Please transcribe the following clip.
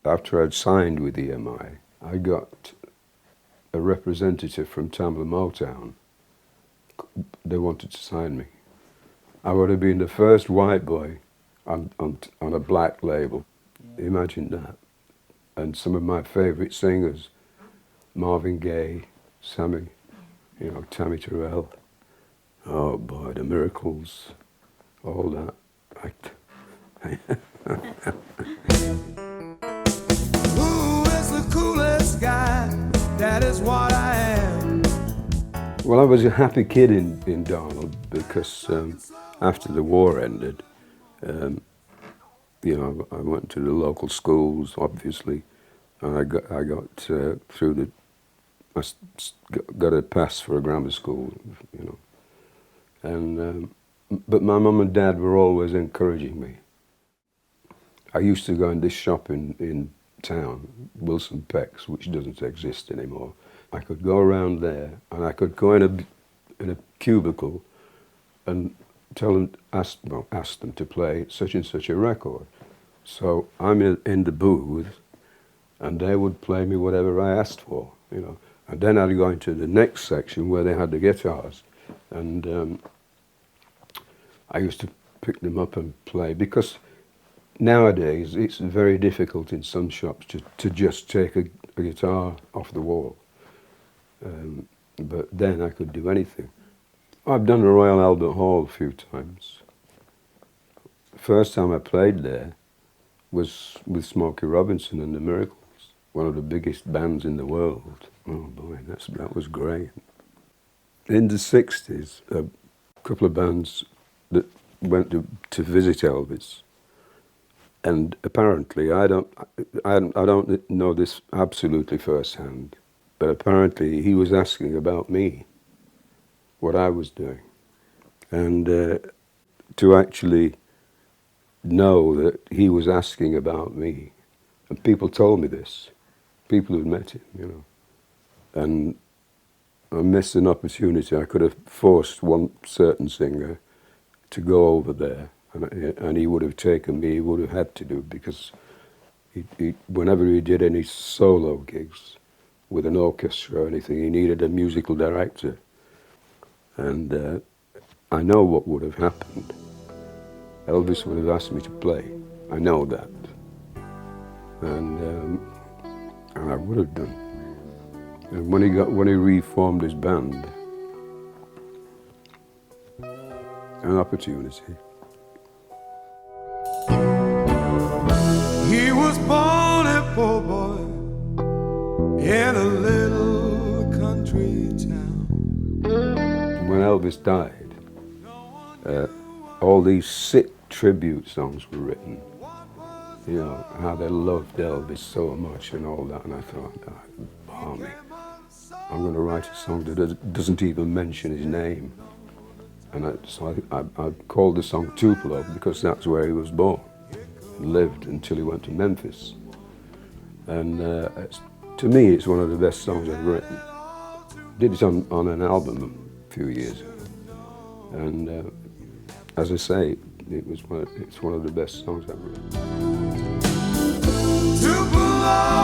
after I'd signed with EMI, I got a representative from Tamla Motown. They wanted to sign me. I would have been the first white boy on a black label. Yeah. Imagine that. And some of my favourite singers, Marvin Gaye, Sammy, Tammy Terrell. Oh boy, the Miracles, all that. Who is the coolest guy? That is what I am. Well, I was a happy kid in Darnold because after the war ended, I went to the local schools, obviously, and I got through I got a pass for a grammar school, and but my mum and dad were always encouraging me. I used to go in this shop in town, Wilson Peck's, which doesn't exist anymore. I could go around there and I could go in a cubicle and ask them to play such and such a record. So I'm in the booth and they would play me whatever I asked for, And then I'd go into the next section where they had the guitars, and I used to pick them up and play, because nowadays it's very difficult in some shops to just take a guitar off the wall. But then I could do anything. I've done the Royal Albert Hall a few times. First time I played there was with Smokey Robinson and the Miracles, one of the biggest bands in the world. Oh boy, that was great. In the 60s, a couple of bands that went to visit Elvis, and apparently, I don't know this absolutely firsthand, but apparently he was asking about me, what I was doing. And to actually know that he was asking about me, and people told me this, people who'd met him, and I missed an opportunity. I could have forced one certain singer to go over there, and he would have taken me. He would have had to do, because whenever he did any solo gigs with an orchestra or anything, he needed a musical director. And I know what would have happened. Elvis would have asked me to play. I know that. And I would have done. And when he reformed his band, an opportunity. He was born a poor boy in a little country town. When Elvis died, all these sick tribute songs were written. How they loved Elvis so much and all that. And I thought, balmy, I'm going to write a song that doesn't even mention his name. And so I called the song Tupelo, because that's where he was born and lived until he went to Memphis. And to me, it's one of the best songs I've written. Did it on an album a few years ago. And as I say, it's one of the best songs I've written. Tupelo.